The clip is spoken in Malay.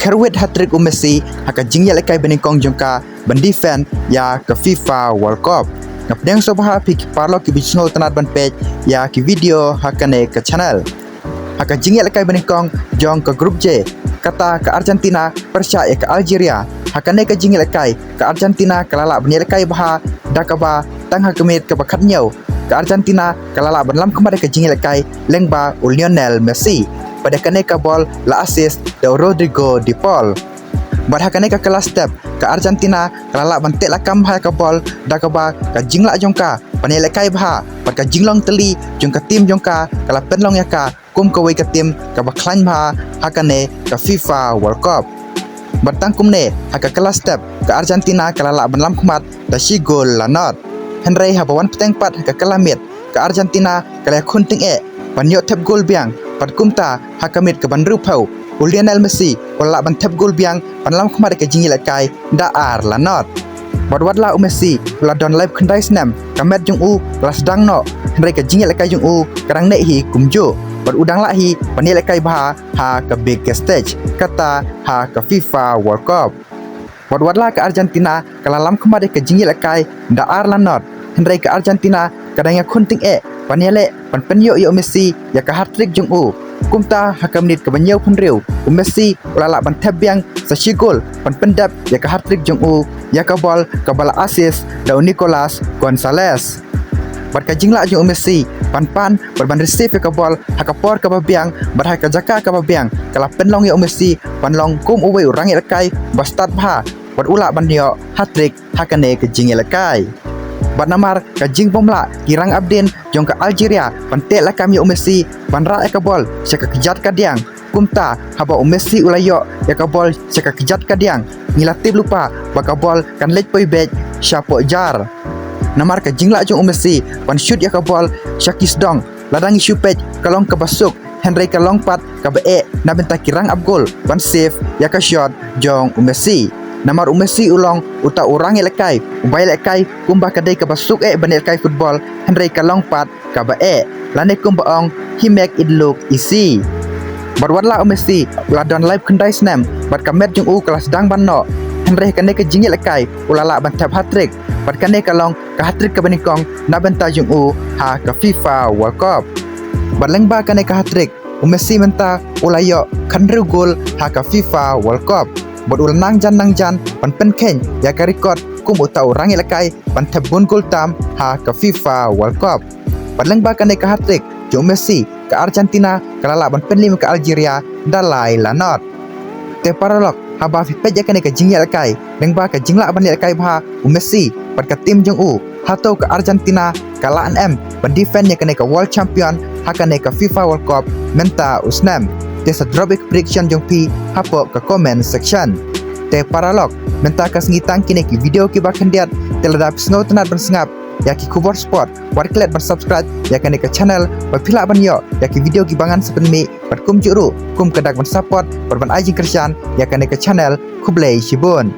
kerwet hat-trick Messi haka jingya lekai beningkong jongka bendifen ya ke FIFA World Cup. Ngapdeng sobaha pik parlo ki bisngol tanat ban page ya ki video hakane ke channel. Haka jingya lekai beningkong jong ke grup J kata ke Argentina Persia ke Algeria. Hakane ke jingya lekai ke Argentina kalala beni lekai baha dakaba tangha kemit ke bakatnyau ke Argentina kalala benlam kemade ke jingya lekai lengba Lionel Messi. Pada kane ka bol la assist de Rodrigo de Paul. Bar hakane ka kelas step ke Argentina kalala bantek la kam ha ka bol dakaba ka jingla jongka panele kai bha par ka jinglong teli jongka tim jongka kala penlong ya ka kum ka wei ka tim ka baklan bha hakane ka FIFA World Cup. Batang kumne haka kelas step ke Argentina kalala benlam khmat da shi gol la not. Henry habawan peteng pat haka kelamit ke Argentina kala khunting panyo tep gol biang pat kumta hakamit ke bandru pau Lionel Messi wala ban tep gol biang panlam khmare ke jingi lakai da ar la not badwat la Messi la don live khandai snam kamet jung u la sedang no henry ke jingi lakai jung u karang ne hi kumjo bad udang la hi pani lakai bha ha ke big stage kata ha ke FIFA World Cup badwat la ke Argentina kalalam khmare ke jingi lakai da ar la not henry ke Argentina kadang khunting panele pan penyo yo Messi ya ka hat-trick jung u kumta hakamnit ke banyo penriu Messi ulala ban tabyang sa sigol pan pendap ya ka hat-trick jung u ya ka bol ka bala assist da Nicolas Gonzalez bar ka jingla jung Messi pan berban receive ya ka bol hakapor ka babiang bar ha ka jaka ka babiang kala penlong yo Messi pan long kum uwe urang ilakai bastat bha bar ula ban yo hat-trick hakane ke jingi lakai. Bat namar ka jing bomla kirang abden jong ka Algeria pantek la kami Messi panra ka bol seka kejat ka diang kumta haba Messi ulayo ya ka bol seka kejat ka diang ngilatib lupa baka bol kan lej poi bej syapo jar namar ka jingla jong Messi pan shoot ya ka bol syakis dong ladang isu pej kalong ka basuk Henry ka longpat ka be na benta kirang abgol pan save ya ka shot jong Messi. Namar Messi ulong uta orang lekai ubai lekai kumba kadai ka basuk banel kai football Henry ka longpat ka ba lane kumba ong he make it look easy barwat la Messi la don live khandai snam bat kamet jung u kelas dang ban no Henry kane ka jingi lekai ulala ban tap hat-trick bat kane ka long ka hat-trick ka banikong na benta jung u ha ka FIFA World Cup bat lengba kane ka hat-trick Messi menta ulayo khandru gol ha ka FIFA World Cup bot ul nang jan pan pen khen ya ka record kum uta orang ilakai pan tap gun gol tam ha ka FIFA World Cup padlang ba kanai ka hat-trick jo Messi ka Argentina kalala ban pen lim ka Algeria dalai la not te paralok haba fi pej kanai ka jingya lakai deng ba ka jingla ban lakai bha Messi pat ka tim jong u hato ka Argentina kala an ban defend ya kanai ka world champion ha kanai ka FIFA World Cup menta usnam Desa drop prediction jong pi hapo ke comment section. Te paralog menta kas ngitang kini ki video ki bakhan diat teladap snow tenat bersengap ya ki kubor sport warklet bersubscribe ya kane ke channel berpilak ban yo ya ki video ki bangan sepenmi berkum juru kum kedak ben support berban ajing kersian ya kane ke channel kublai shibun.